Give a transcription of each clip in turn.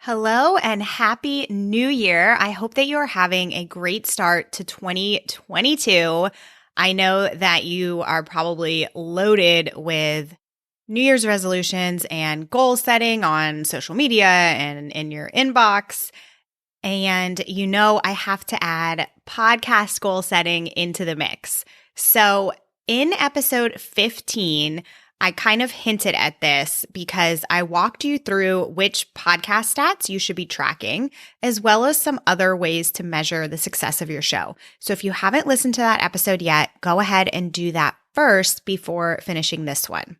Hello and happy new year. I hope that you're having a great start to 2022. I know that you are probably loaded with New Year's resolutions and goal setting on social media and in your inbox. And I have to add podcast goal setting into the mix. So in episode 15, I kind of hinted at this because I walked you through which podcast stats you should be tracking, as well as some other ways to measure the success of your show. So if you haven't listened to that episode yet, go ahead and do that first before finishing this one.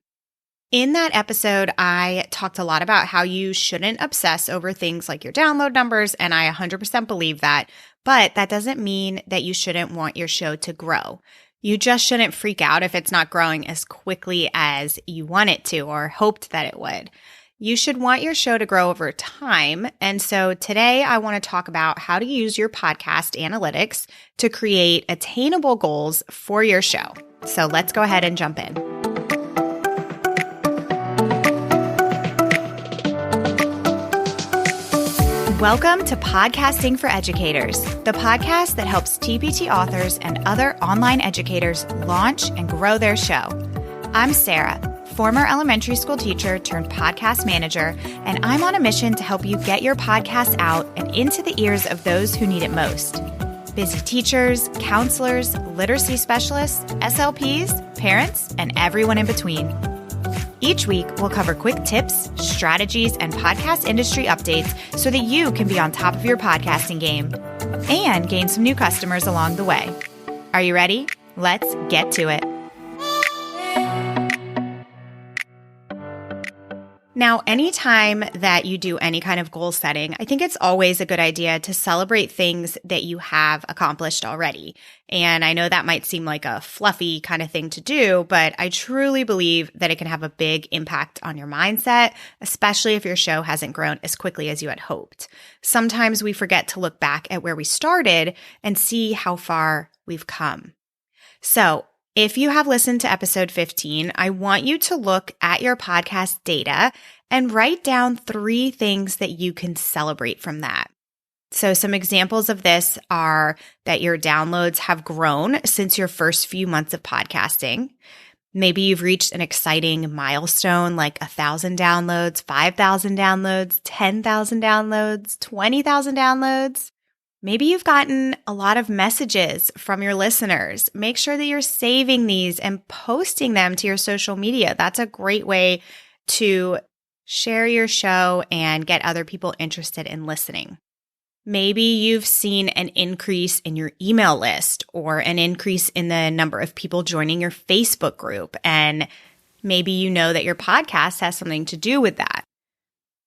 In that episode, I talked a lot about how you shouldn't obsess over things like your download numbers, and I 100% believe that, but that doesn't mean that you shouldn't want your show to grow. You just shouldn't freak out if it's not growing as quickly as you want it to or hoped that it would. You should want your show to grow over time. And so today I want to talk about how to use your podcast analytics to create attainable goals for your show. So let's go ahead and jump in. Welcome to Podcasting for Educators, the podcast that helps TPT authors and other online educators launch and grow their show. I'm Sarah, former elementary school teacher turned podcast manager, and I'm on a mission to help you get your podcast out and into the ears of those who need it most. Busy teachers, counselors, literacy specialists, SLPs, parents, and everyone in between. Each week, we'll cover quick tips, strategies, and podcast industry updates so that you can be on top of your podcasting game and gain some new customers along the way. Are you ready? Let's get to it. Now, anytime that you do any kind of goal setting, I think it's always a good idea to celebrate things that you have accomplished already. And I know that might seem like a fluffy kind of thing to do, but I truly believe that it can have a big impact on your mindset, especially if your show hasn't grown as quickly as you had hoped. Sometimes we forget to look back at where we started and see how far we've come. So, if you have listened to episode 15, I want you to look at your podcast data and write down 3 things that you can celebrate from that. So some examples of this are that your downloads have grown since your first few months of podcasting. Maybe you've reached an exciting milestone like 1,000 downloads, 5,000 downloads, 10,000 downloads, 20,000 downloads. Maybe you've gotten a lot of messages from your listeners. Make sure that you're saving these and posting them to your social media. That's a great way to share your show and get other people interested in listening. Maybe you've seen an increase in your email list or an increase in the number of people joining your Facebook group, and maybe you know that your podcast has something to do with that.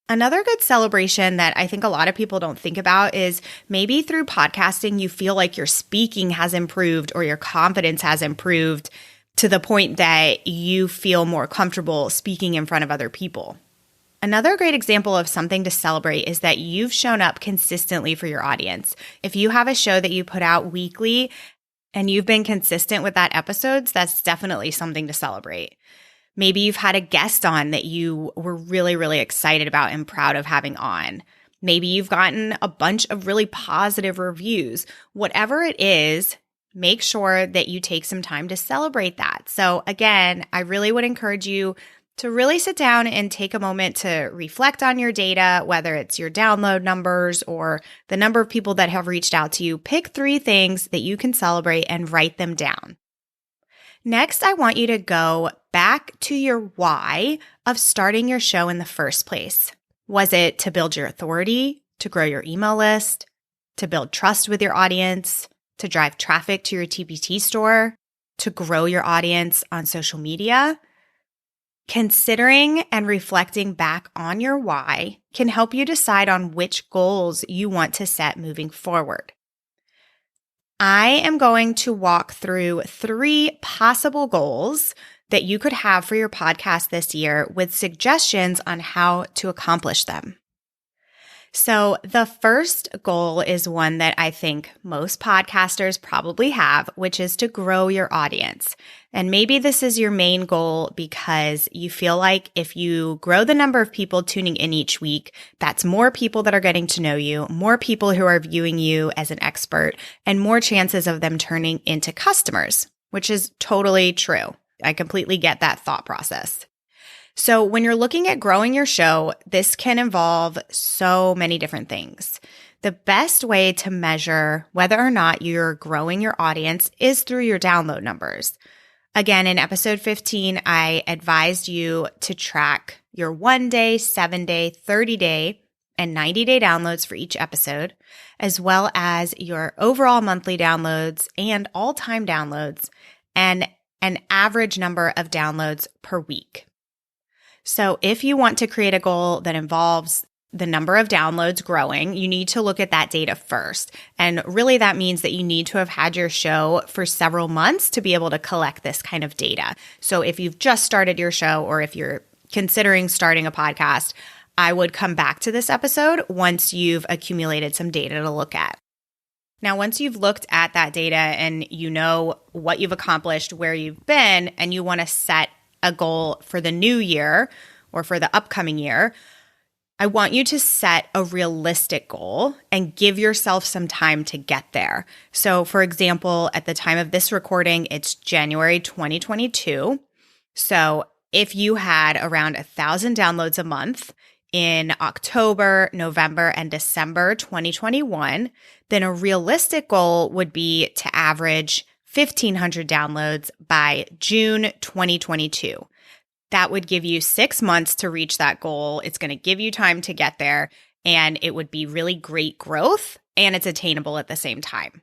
Another good celebration that I think a lot of people don't think about is maybe through podcasting, you feel like your speaking has improved or your confidence has improved to the point that you feel more comfortable speaking in front of other people. Another great example of something to celebrate is that you've shown up consistently for your audience. If you have a show that you put out weekly and you've been consistent with that episodes, that's definitely something to celebrate. Maybe you've had a guest on that you were really, really excited about and proud of having on. Maybe you've gotten a bunch of really positive reviews. Whatever it is, make sure that you take some time to celebrate that. So again, I really would encourage you to really sit down and take a moment to reflect on your data, whether it's your download numbers or the number of people that have reached out to you. Pick 3 things that you can celebrate and write them down. Next, I want you to go back to your why of starting your show in the first place. Was it to build your authority, to grow your email list, to build trust with your audience, to drive traffic to your TPT store, to grow your audience on social media? Considering and reflecting back on your why can help you decide on which goals you want to set moving forward. I am going to walk through 3 possible goals that you could have for your podcast this year with suggestions on how to accomplish them. So the first goal is one that I think most podcasters probably have, which is to grow your audience. And maybe this is your main goal because you feel like if you grow the number of people tuning in each week, that's more people that are getting to know you, more people who are viewing you as an expert, and more chances of them turning into customers, which is totally true. I completely get that thought process. So when you're looking at growing your show, this can involve so many different things. The best way to measure whether or not you're growing your audience is through your download numbers. Again, in episode 15, I advised you to track your 1-day, 7-day, 30-day, and 90-day downloads for each episode, as well as your overall monthly downloads and all-time downloads, and an average number of downloads per week. So if you want to create a goal that involves the number of downloads growing, you need to look at that data first. And really that means that you need to have had your show for several months to be able to collect this kind of data. So if you've just started your show or if you're considering starting a podcast, I would come back to this episode once you've accumulated some data to look at. Now, once you've looked at that data and you know what you've accomplished, where you've been, and you want to set a goal for the new year or for the upcoming year, I want you to set a realistic goal and give yourself some time to get there. So, for example, at the time of this recording, it's January 2022. So if you had around 1,000 downloads a month in October, November, and December 2021, then a realistic goal would be to average 1,500 downloads by June 2022. That would give you 6 months to reach that goal. It's going to give you time to get there, and it would be really great growth, and it's attainable at the same time.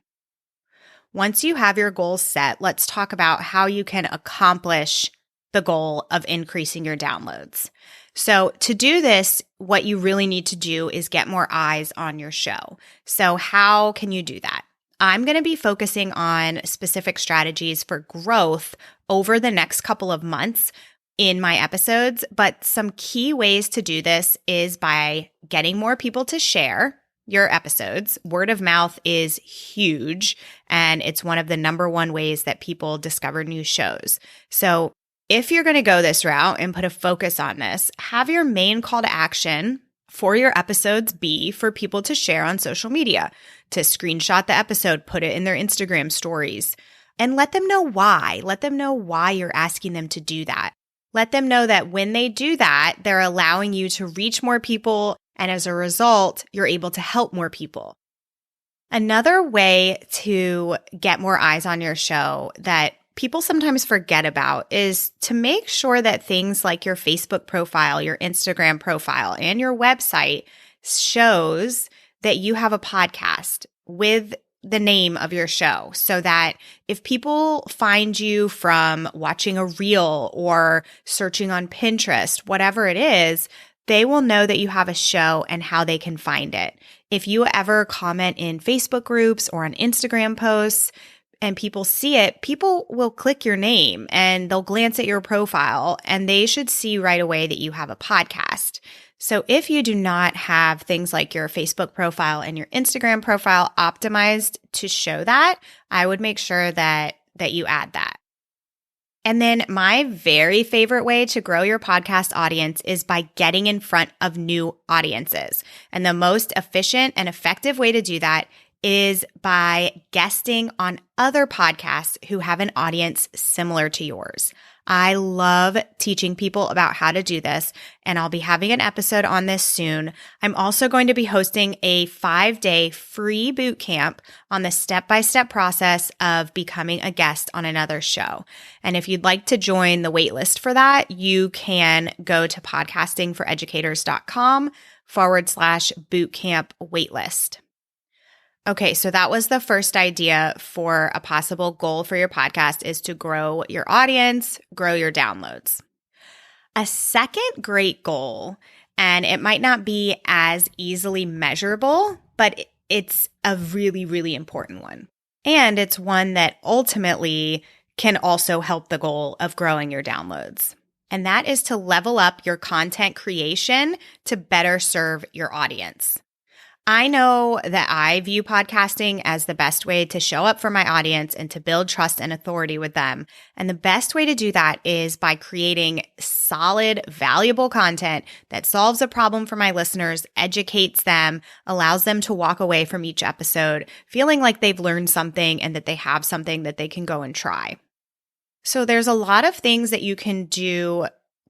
Once you have your goals set, let's talk about how you can accomplish the goal of increasing your downloads. So to do this, what you really need to do is get more eyes on your show. So how can you do that? I'm going to be focusing on specific strategies for growth over the next couple of months in my episodes, but some key ways to do this is by getting more people to share your episodes. Word of mouth is huge, and it's one of the number one ways that people discover new shows. So if you're going to go this route and put a focus on this, have your main call to action for your episodes be for people to share on social media, to screenshot the episode, put it in their Instagram stories, and let them know why. Let them know why you're asking them to do that. Let them know that when they do that, they're allowing you to reach more people, and as a result, you're able to help more people. Another way to get more eyes on your show that people sometimes forget about is to make sure that things like your Facebook profile, your Instagram profile, and your website shows that you have a podcast with the name of your show, so that if people find you from watching a reel or searching on Pinterest, whatever it is, they will know that you have a show and how they can find it. If you ever comment in Facebook groups or on Instagram posts, and people see it, people will click your name and they'll glance at your profile and they should see right away that you have a podcast. So if you do not have things like your Facebook profile and your Instagram profile optimized to show that, I would make sure that you add that. And then my very favorite way to grow your podcast audience is by getting in front of new audiences. And the most efficient and effective way to do that is by guesting on other podcasts who have an audience similar to yours. I love teaching people about how to do this, and I'll be having an episode on this soon. I'm also going to be hosting a 5-day free boot camp on the step-by-step process of becoming a guest on another show. And if you'd like to join the waitlist for that, you can go to podcastingforeducators.com/bootcamp waitlist. Okay, so that was the first idea for a possible goal for your podcast, is to grow your audience, grow your downloads. A second great goal, and it might not be as easily measurable, but it's a really, really important one. And it's one that ultimately can also help the goal of growing your downloads. And that is to level up your content creation to better serve your audience. I know that I view podcasting as the best way to show up for my audience and to build trust and authority with them. And the best way to do that is by creating solid, valuable content that solves a problem for my listeners, educates them, allows them to walk away from each episode feeling like they've learned something and that they have something that they can go and try. So there's a lot of things that you can do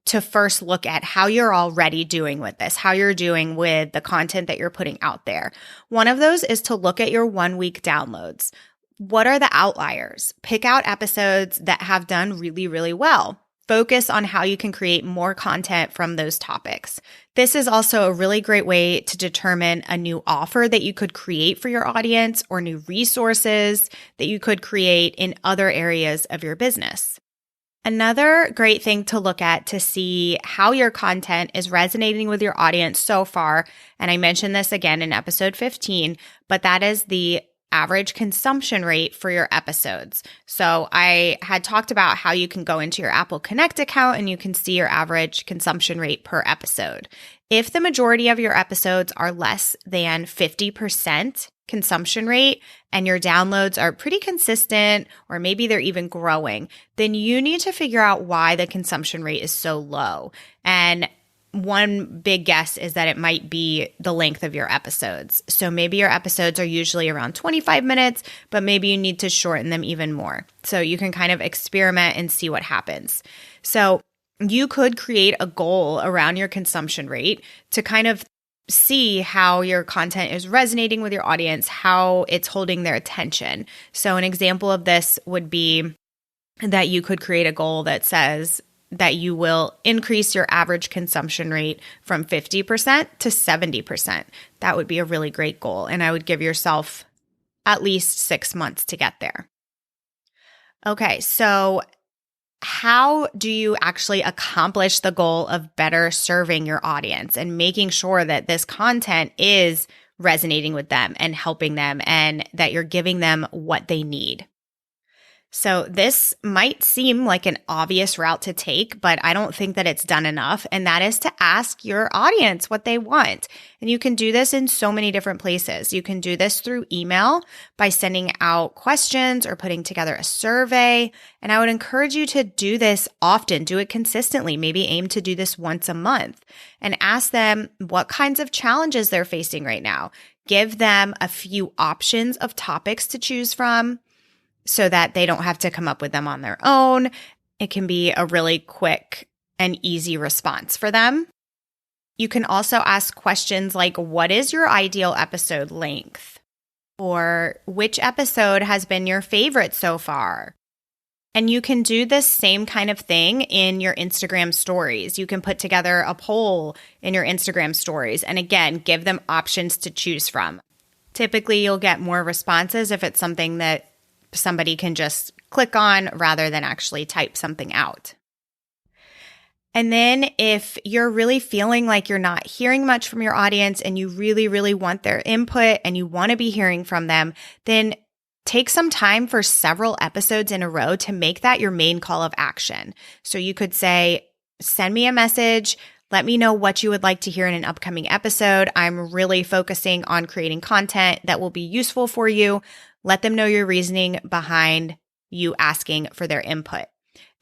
to first look at how you're already doing with this, how you're doing with the content that you're putting out there. One of those is to look at your 1-week downloads. What are the outliers? Pick out episodes that have done really, really well. Focus on how you can create more content from those topics. This is also a really great way to determine a new offer that you could create for your audience or new resources that you could create in other areas of your business. Another great thing to look at to see how your content is resonating with your audience so far, and I mentioned this again in episode 15, but that is the average consumption rate for your episodes. So I had talked about how you can go into your Apple Connect account and you can see your average consumption rate per episode. If the majority of your episodes are less than 50% consumption rate and your downloads are pretty consistent, or maybe they're even growing, then you need to figure out why the consumption rate is so low. And one big guess is that it might be the length of your episodes. So maybe your episodes are usually around 25 minutes, but maybe you need to shorten them even more. So you can kind of experiment and see what happens. So you could create a goal around your consumption rate to kind of see how your content is resonating with your audience, how it's holding their attention. So an example of this would be that you could create a goal that says that you will increase your average consumption rate from 50% to 70%. That would be a really great goal. And I would give yourself at least 6 months to get there. Okay, so how do you actually accomplish the goal of better serving your audience and making sure that this content is resonating with them and helping them and that you're giving them what they need? So this might seem like an obvious route to take, but I don't think that it's done enough. And that is to ask your audience what they want. And you can do this in so many different places. You can do this through email by sending out questions or putting together a survey. And I would encourage you to do this often, do it consistently, maybe aim to do this once a month and ask them what kinds of challenges they're facing right now. Give them a few options of topics to choose from, so that they don't have to come up with them on their own. It can be a really quick and easy response for them. You can also ask questions like, what is your ideal episode length? Or which episode has been your favorite so far? And you can do this same kind of thing in your Instagram stories. You can put together a poll in your Instagram stories and again, give them options to choose from. Typically, you'll get more responses if it's something that somebody can just click on rather than actually type something out. And then if you're really feeling like you're not hearing much from your audience and you really, really want their input and you want to be hearing from them, then take some time for several episodes in a row to make that your main call of action. So you could say, send me a message. Let me know what you would like to hear in an upcoming episode. I'm really focusing on creating content that will be useful for you. Let them know your reasoning behind you asking for their input.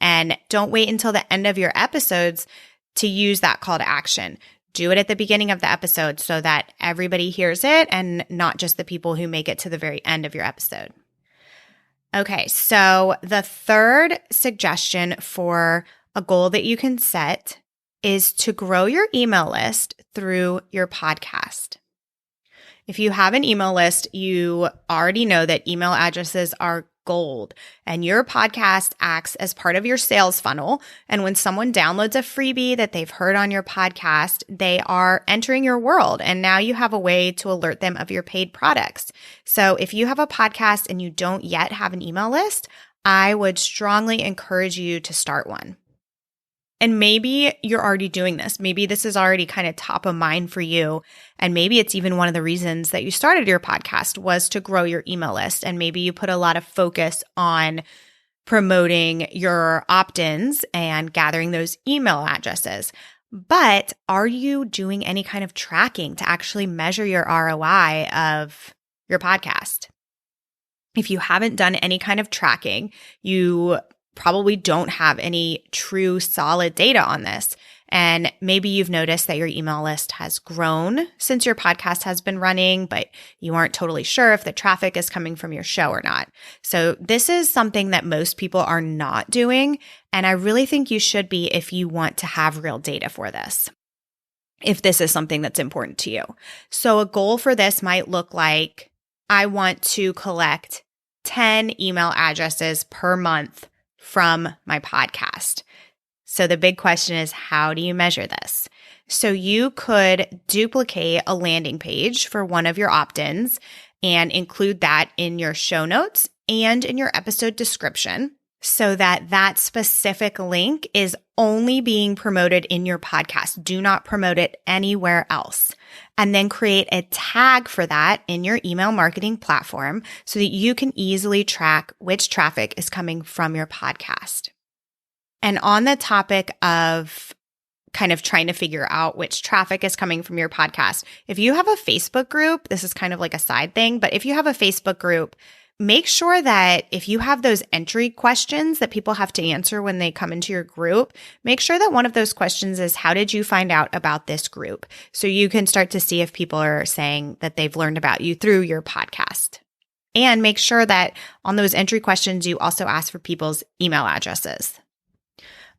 And don't wait until the end of your episodes to use that call to action. Do it at the beginning of the episode so that everybody hears it and not just the people who make it to the very end of your episode. Okay, so the third suggestion for a goal that you can set is to grow your email list through your podcast. If you have an email list, you already know that email addresses are gold, and your podcast acts as part of your sales funnel. And when someone downloads a freebie that they've heard on your podcast, they are entering your world. And now you have a way to alert them of your paid products. So if you have a podcast and you don't yet have an email list, I would strongly encourage you to start one. And maybe you're already doing this. Maybe this is already kind of top of mind for you. And maybe it's even one of the reasons that you started your podcast was to grow your email list. And maybe you put a lot of focus on promoting your opt-ins and gathering those email addresses. But are you doing any kind of tracking to actually measure your ROI of your podcast? If you haven't done any kind of tracking, you probably don't have any true solid data on this. And maybe you've noticed that your email list has grown since your podcast has been running, but you aren't totally sure if the traffic is coming from your show or not. So this is something that most people are not doing. And I really think you should be if you want to have real data for this, if this is something that's important to you. So a goal for this might look like, I want to collect 10 email addresses per month from my podcast. So the big question is, how do you measure this? So you could duplicate a landing page for one of your opt-ins and include that in your show notes and in your episode description so that that specific link is only being promoted in your podcast. Do not promote it anywhere else. And then create a tag for that in your email marketing platform so that you can easily track which traffic is coming from your podcast. And on the topic of kind of trying to figure out which traffic is coming from your podcast, if you have a Facebook group, this is kind of like a side thing, but if you have a Facebook group, make sure that if you have those entry questions that people have to answer when they come into your group, make sure that one of those questions is, how did you find out about this group? So you can start to see if people are saying that they've learned about you through your podcast. And make sure that on those entry questions, you also ask for people's email addresses.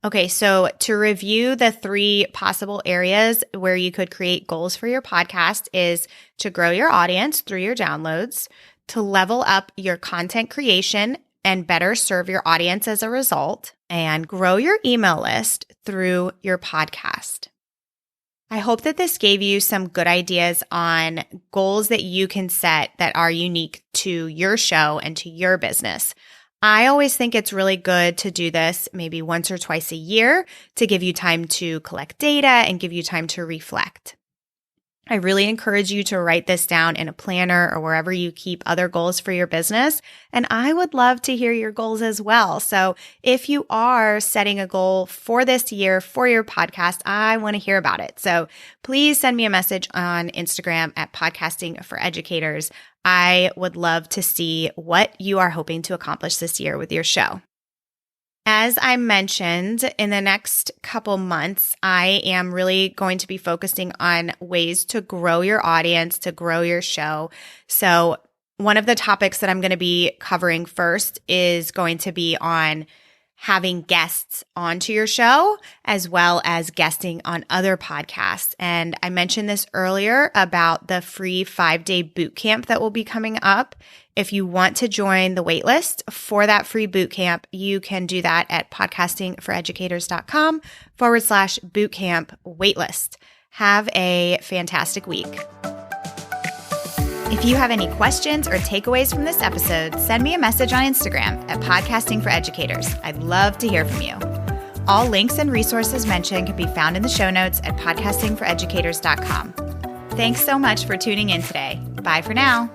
Okay, so to review the 3 possible areas where you could create goals for your podcast is to grow your audience through your downloads, to level up your content creation and better serve your audience as a result, and grow your email list through your podcast. I hope that this gave you some good ideas on goals that you can set that are unique to your show and to your business. I always think it's really good to do this maybe once or twice a year to give you time to collect data and give you time to reflect. I really encourage you to write this down in a planner or wherever you keep other goals for your business. And I would love to hear your goals as well. So if you are setting a goal for this year for your podcast, I want to hear about it. So please send me a message on Instagram at Podcasting for Educators. I would love to see what you are hoping to accomplish this year with your show. As I mentioned, in the next couple months, I am really going to be focusing on ways to grow your audience, to grow your show. So one of the topics that I'm going to be covering first is going to be on having guests onto your show, as well as guesting on other podcasts. And I mentioned this earlier about the free 5-day boot camp that will be coming up. If you want to join the waitlist for that free boot camp, you can do that at podcastingforeducators.com/bootcamp waitlist. Have a fantastic week. If you have any questions or takeaways from this episode, send me a message on Instagram at Podcasting for Educators. I'd love to hear from you. All links and resources mentioned can be found in the show notes at podcastingforeducators.com. Thanks so much for tuning in today. Bye for now.